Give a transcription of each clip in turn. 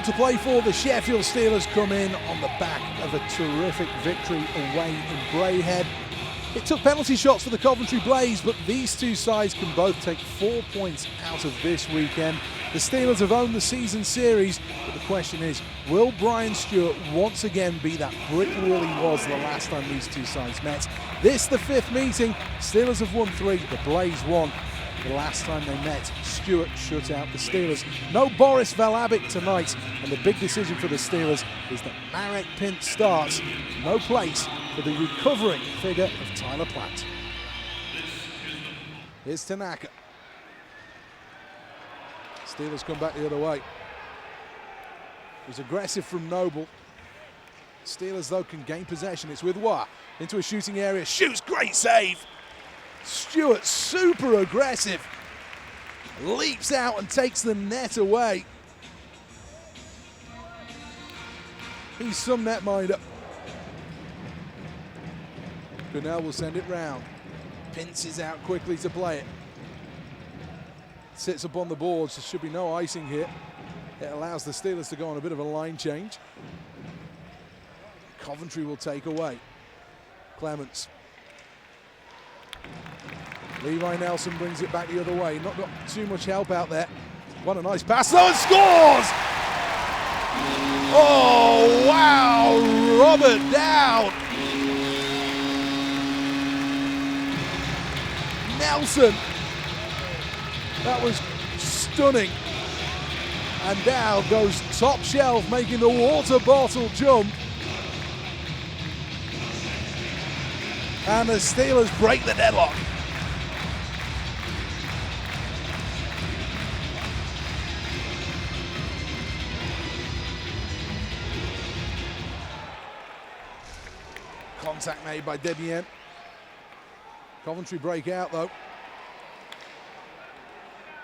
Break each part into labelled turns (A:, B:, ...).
A: to play for. The Sheffield Steelers come in on the back of a terrific victory away in Braehead. It took penalty shots for the Coventry Blaze, but these two sides can both take 4 points out of this weekend. The Steelers have owned the season series, but the question is, will Brian Stewart once again be that brick wall he was the last time these two sides met? This, the fifth meeting. Steelers have won 3, the Blaze 1. The last time they met, Stewart shut out the Steelers. No Boris Valabic tonight, and the big decision for the Steelers is that Marek Pint starts. No place for the recovering figure of Tyler Platt. Here's Tanaka. Steelers come back the other way. It was aggressive from Noble. Steelers, though, can gain possession. It's with Wah into a shooting area. Shoots, great save. Stewart, super aggressive. Leaps out and takes the net away. He's some netminder. Burnham will send it round. Pinces out quickly to play it. Sits up on the boards. There should be no icing here. It allows the Steelers to go on a bit of a line change. Coventry will take away. Clements. Levi Nelson brings it back the other way. Not got too much help out there. What a nice pass though, and scores! Oh, wow! Robert Dowd. Nelson. That was stunning. And Dowd goes top shelf, making the water bottle jump. And the Steelers break the deadlock. Contact made by Debian. Coventry break out though.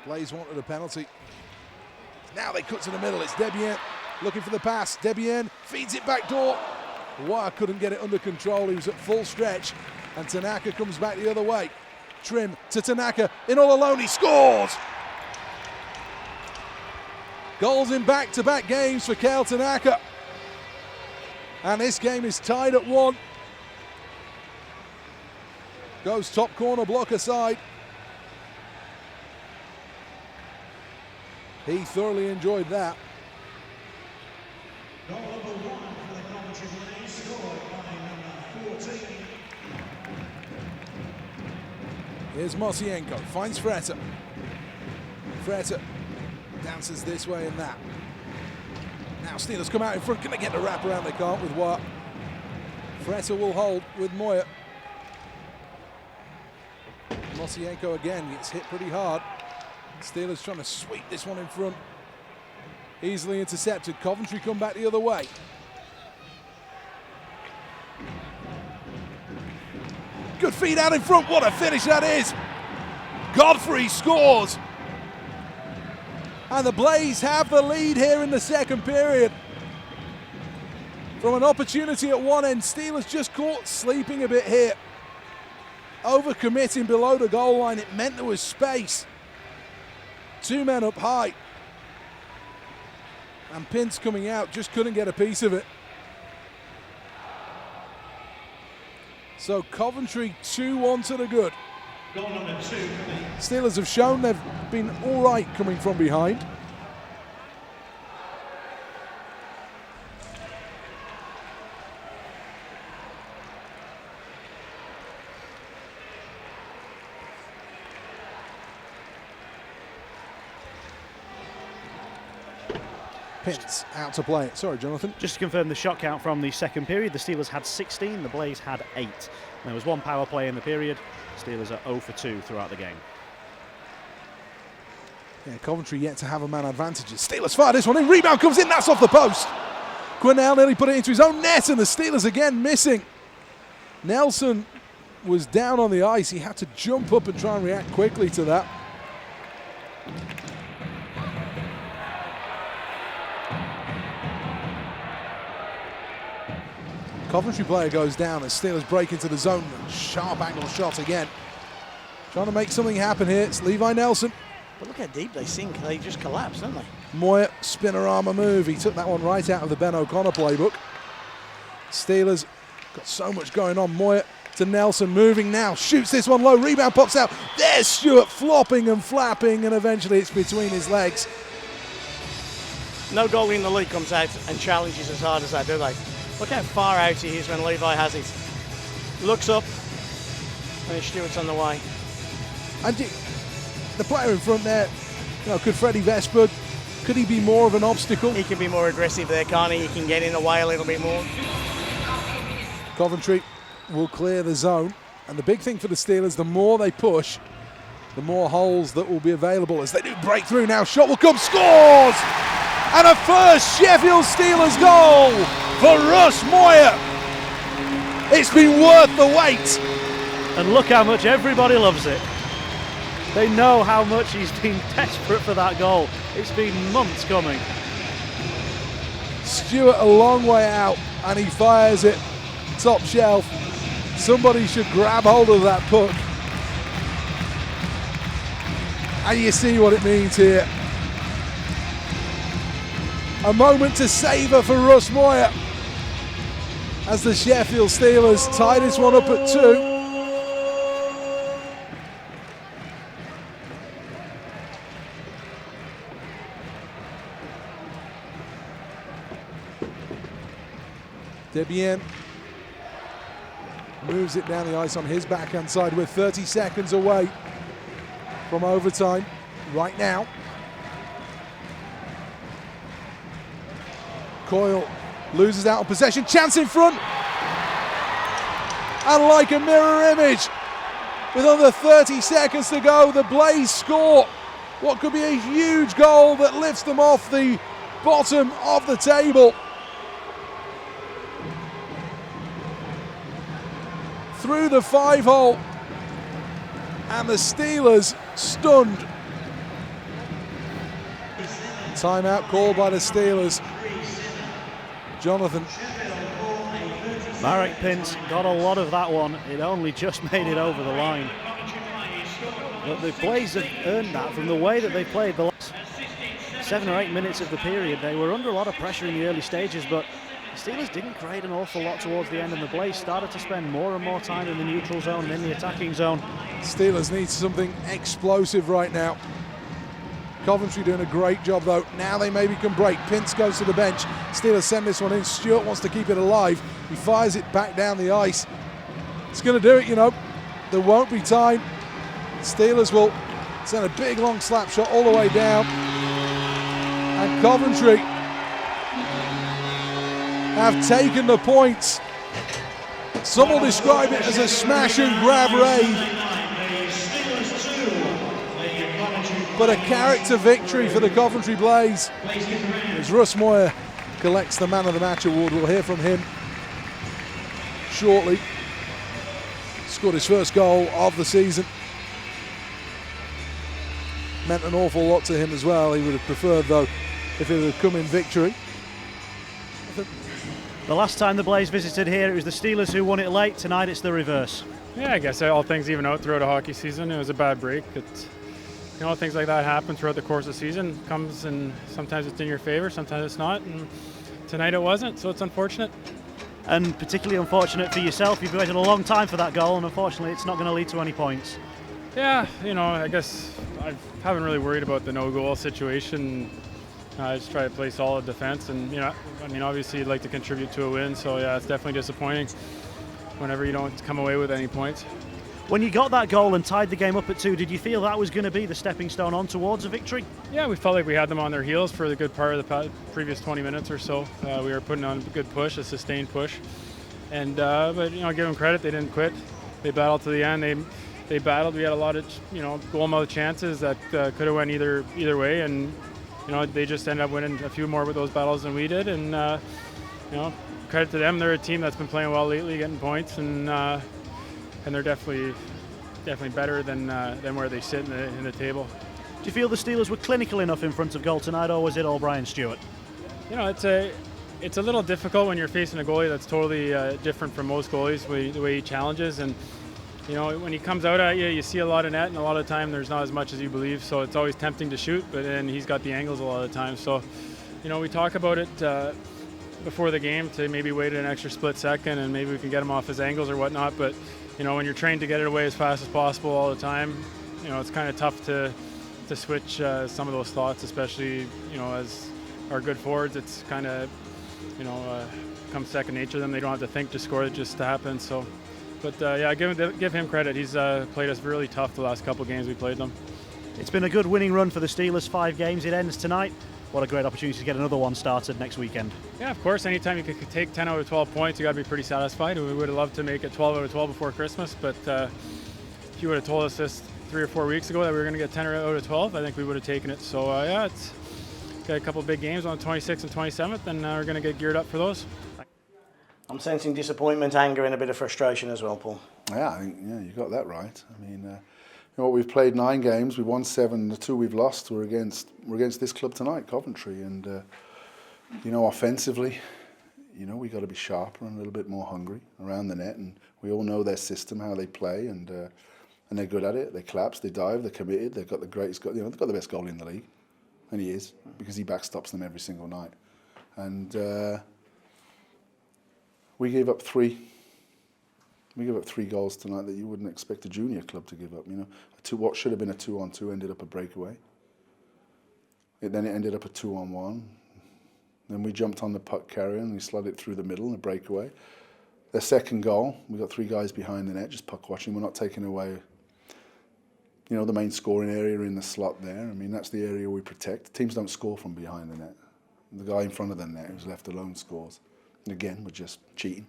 A: Blaze wanted a penalty. Now they cut to the middle. It's Debian looking for the pass. Debian feeds it back door. Wah couldn't get it under control. He was at full stretch. And Tanaka comes back the other way. Trim to Tanaka. In all alone, he scores! Goals in back-to-back games for Kel Tanaka. And this game is tied at 1. Goes top corner block aside. He thoroughly enjoyed that.
B: Goal number 1 for the Coventry Blaze, scored by number 14.
A: Here's Mosienko, finds Freta. Freta dances this way and that. Now Steelers come out in front. Can they get the wrap around? They can't with Watt. Freta will hold with Moyer. Mosienko again gets hit pretty hard. Steelers trying to sweep this one in front. Easily intercepted. Coventry come back the other way. Good feed out in front. What a finish that is. Godfrey scores. And the Blaze have the lead here in the second period. From an opportunity at one end, Steelers just caught sleeping a bit here. Overcommitting below the goal line. It meant there was space. 2 men up high. And Pint's coming out, just couldn't get a piece of it. So Coventry 2-1 to the good.
B: Goal number 2 for me.
A: Steelers have shown they've been all right coming from behind. Pins out to play it. Sorry, Jonathan.
C: Just to confirm the shot count from the second period, the Steelers had 16, the Blaze had 8. There was 1 power play in the period. Steelers are 0 for 2 throughout the game.
A: Yeah, Coventry yet to have a man advantages. Steelers fire this one in. Rebound comes in. That's off the post. Quinnell nearly put it into his own net, and the Steelers again missing. Nelson was down on the ice. He had to jump up and try and react quickly to that. Coventry player goes down as Steelers break into the zone. Sharp angle shot again. Trying to make something happen here. It's Levi Nelson.
D: But look how deep they sink. They just collapse, don't they?
A: Moyer, spinorama move. He took that one right out of the Ben O'Connor playbook. Steelers got so much going on. Moyer to Nelson, moving now, shoots this one low, rebound pops out. There's Stewart flopping and flapping, and eventually it's between his legs.
D: No goalie in the league comes out and challenges as hard as that, do they? Look how far out he is when Levi has it. Looks up, and Stewart's on the way.
A: And the player in front there, could Freddie Vesper, could he be more of an obstacle?
D: He can be more aggressive there, can't he? He can get in the way a little bit more.
A: Coventry will clear the zone, and the big thing for the Steelers, the more they push, the more holes that will be available as they do break through. Now shot will come, scores! And a first Sheffield Steelers goal for Russ Moyer. It's been worth the wait.
C: And look how much everybody loves it. They know how much he's been desperate for that goal. It's been months coming.
A: Stewart a long way out, and he fires it top shelf. Somebody should grab hold of that puck. And you see what it means here. A moment to savour for Russ Moyer as the Sheffield Steelers tie this one up at 2. Debian moves it down the ice on his backhand side. We're 30 seconds away from overtime right now. Coyle loses out on possession, chance in front. And like a mirror image, with under 30 seconds to go, the Blaze score what could be a huge goal that lifts them off the bottom of the table. Through the 5-hole, and the Steelers stunned. Timeout called by the Steelers. Jonathan.
C: Marek Pintz got a lot of that one. It only just made it over the line. But the Blaze have earned that from the way that they played the last 7 or 8 minutes of the period. They were under a lot of pressure in the early stages, but the Steelers didn't create an awful lot towards the end, and the Blaze started to spend more and more time in the neutral zone and in the attacking zone.
A: Steelers need something explosive right now. Coventry doing a great job though. Now they maybe can break. Pintz goes to the bench. Steelers send this one in. Stewart wants to keep it alive. He fires it back down the ice. It's going to do it, There won't be time. Steelers will send a big long slap shot all the way down. And Coventry have taken the points. Some will describe it as a smash and grab raid, but a character victory for the Coventry Blaze as Russ Moyer collects the Man of the Match award. We'll hear from him shortly. Scored his first goal of the season. Meant an awful lot to him as well. He would have preferred though if it had come in victory.
C: The last time the Blaze visited here, it was the Steelers who won it late. Tonight it's the reverse.
E: Yeah, I guess all things even out throughout a hockey season. It was a bad break. Things like that happen throughout the course of the season. Comes and sometimes it's in your favor, sometimes it's not. And tonight it wasn't, so it's unfortunate.
C: And particularly unfortunate for yourself. You've waited a long time for that goal, and unfortunately it's not going to lead to any points.
E: Yeah, I guess I haven't really worried about the no-goal situation. I just try to play solid defense, and obviously you'd like to contribute to a win. So yeah, it's definitely disappointing whenever you don't come away with any points.
C: When you got that goal and tied the game up at 2, did you feel that was going to be the stepping stone on towards a victory?
E: Yeah, we felt like we had them on their heels for the good part of the previous 20 minutes or so. We were putting on a good push, a sustained push, and but give them credit, they didn't quit. They battled to the end. They battled. We had a lot of goal mouth chances that could have went either way, and they just ended up winning a few more with those battles than we did. And credit to them. They're a team that's been playing well lately, getting points, and they're definitely better than where they sit in the table.
C: Do you feel the Steelers were clinical enough in front of goal tonight, or was it all Brian Stewart?
E: It's a little difficult when you're facing a goalie that's totally different from most goalies, the way he challenges, and you know, when he comes out at you, you see a lot of net, and a lot of time there's not as much as you believe. So it's always tempting to shoot, but then he's got the angles a lot of the time. So, you know, we talk about it before the game to maybe wait an extra split second, and maybe we can get him off his angles or whatnot. But you know, when you're trained to get it away as fast as possible all the time, you know, it's kind of tough to switch some of those thoughts, especially, you know, as our good forwards. It's kind of, you know, comes second nature to them. They don't have to think to score; it just happens. So. But yeah, give him credit. He's played us really tough the last couple of games we played them.
C: It's been a good winning run for the Steelers, 5 games. It ends tonight. What a great opportunity to get another one started next weekend. Yeah,
E: of course. Anytime you could take 10 out of 12 points, you got to be pretty satisfied. We would have loved to make it 12 out of 12 before Christmas, but if you would have told us this 3 or 4 weeks ago that we were going to get 10 out of 12, I think we would have taken it. So yeah, it's got a couple of big games on the 26th and 27th, and we're going to get geared up for those.
D: I'm sensing disappointment, anger, and a bit of frustration as well, Paul.
F: Yeah, I think you got that right. I mean, you know, we've played 9 games, we've won 7, the 2 we've lost were against this club tonight, Coventry, and you know, offensively, you know, we got to be sharper and a little bit more hungry around the net, and we all know their system, how they play, and they're good at it. They collapse, they dive, they're committed. They've got the greatest goal, you know, they've got the best goal in the league, and he is, because he backstops them every single night, and. We gave up 3 goals tonight that you wouldn't expect a junior club to give up. You know, what should have been a 2-on-2 ended up a breakaway. Then it ended up a 2-on-1. Then we jumped on the puck carrier and we slid it through the middle and a breakaway. Their second goal, we got 3 guys behind the net just puck watching. We're not taking away, you know, the main scoring area in the slot there. I mean, that's the area we protect. Teams don't score from behind the net. The guy in front of the net who's left alone scores. And again, we're just cheating.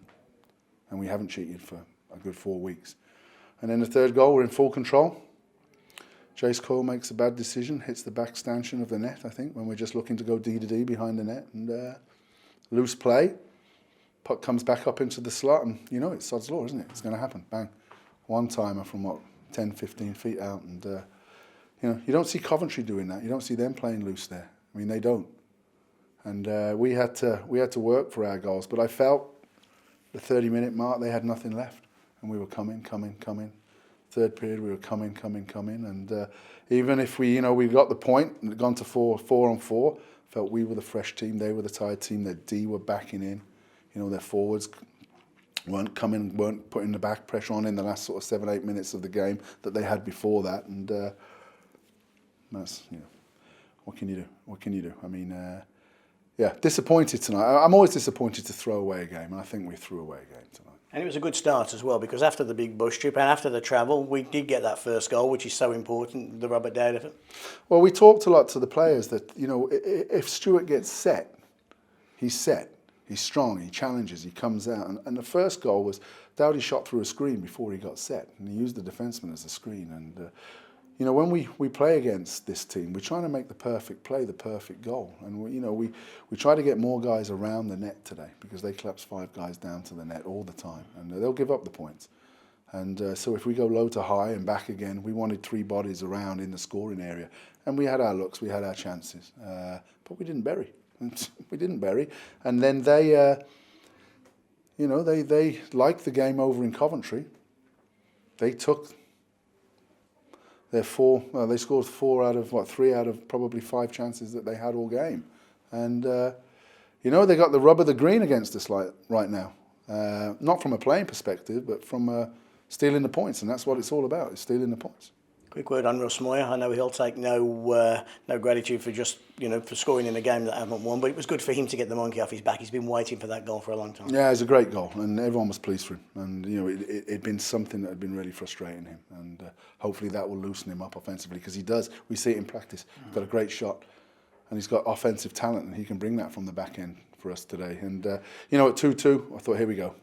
F: And we haven't cheated for a good 4 weeks. And then the third goal, we're in full control. Jace Cole makes a bad decision, hits the back stanchion of the net, I think, when we're just looking to go D to D behind the net. And loose play. Puck comes back up into the slot, and you know, it's sod's law, isn't it? It's going to happen. Bang. One-timer from, 10, 15 feet out. And, you know, you don't see Coventry doing that. You don't see them playing loose there. I mean, they don't. And we had to work for our goals. But I felt the 30-minute mark, they had nothing left. And we were coming. Third period, we were coming. And even if we got the point and gone to 4-on-4, felt we were the fresh team. They were the tired team. Their D were backing in. You know, their forwards weren't putting the back pressure on in the last sort of 7-8 minutes of the game that they had before that. And that's, you know, what can you do? I mean, yeah, disappointed tonight. I'm always disappointed to throw away a game, and I think we threw away a game tonight.
D: And it was a good start as well, because after the big bush trip and after the travel, we did get that first goal, which is so important, the rubber out of it.
F: Well, we talked a lot to the players that, you know, if Stuart gets set, he's strong, he challenges, he comes out. And the first goal was Dowdy shot through a screen before he got set, and he used the defenseman as a screen. And you know, when we play against this team, we're trying to make the perfect play, the perfect goal. And we try to get more guys around the net today, because they collapse 5 guys down to the net all the time, and they'll give up the points. And so if we go low to high and back again, we wanted 3 bodies around in the scoring area, and we had our looks, we had our chances, but we didn't bury. We didn't bury. And then they liked the game over in Coventry. They took they scored 3 out of probably 5 chances that they had all game. And, you know, they got the rub of the green against us right now. Not from a playing perspective, but from stealing the points. And that's what it's all about, is stealing the points.
D: Quick word on Russ Moyer. I know he'll take no gratitude for just, for scoring in a game that haven't won, but it was good for him to get the monkey off his back. He's been waiting for that goal for a long time.
F: Yeah, it was a great goal, and everyone was pleased for him. And, you know, it'd been something that had been really frustrating him, and hopefully that will loosen him up offensively, because he does. We see it in practice. He's got a great shot, and he's got offensive talent, and he can bring that from the back end for us today. And, you know, at 2-2, I thought, here we go.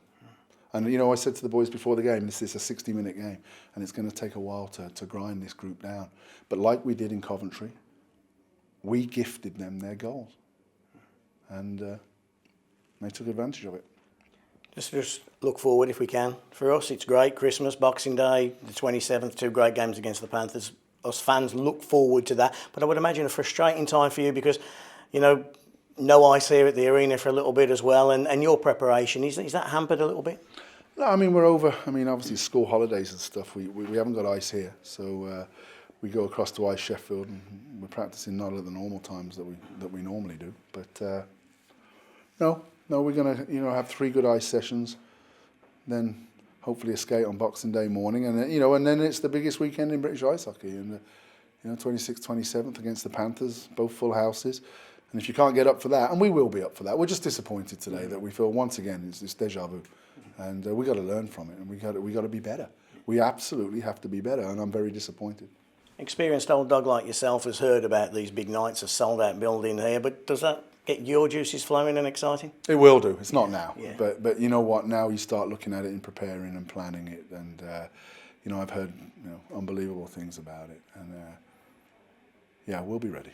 F: And, you know, I said to the boys before the game, this is a 60-minute game, and it's going to take a while to grind this group down. But like we did in Coventry, we gifted them their goals. And they took advantage of it.
D: Just look forward if we can. For us, it's great. Christmas, Boxing Day, the 27th, 2 great games against the Panthers. Us fans look forward to that. But I would imagine a frustrating time for you because, you know, no ice here at the arena for a little bit as well, and your preparation, is that hampered a little bit?
F: No, I mean, we're over. I mean, obviously school holidays and stuff. We haven't got ice here, so we go across to ice Sheffield, and we're practicing not at the normal times that we normally do. But no, we're gonna have 3 good ice sessions, then hopefully a skate on Boxing Day morning, and then, and then it's the biggest weekend in British ice hockey, and 26th, 27th against the Panthers, both full houses. And if you can't get up for that, and we will be up for that, we're just disappointed today that we feel once again it's deja vu, and we got to learn from it, and we got to be better. We absolutely have to be better, and I'm very disappointed.
D: Experienced old dog like yourself has heard about these big nights, a sold-out building here, but does that get your juices flowing and exciting?
F: It will do. It's not now,
D: Yeah.
F: but you know what? Now you start looking at it and preparing and planning it, and I've heard unbelievable things about it, and yeah, we'll be ready.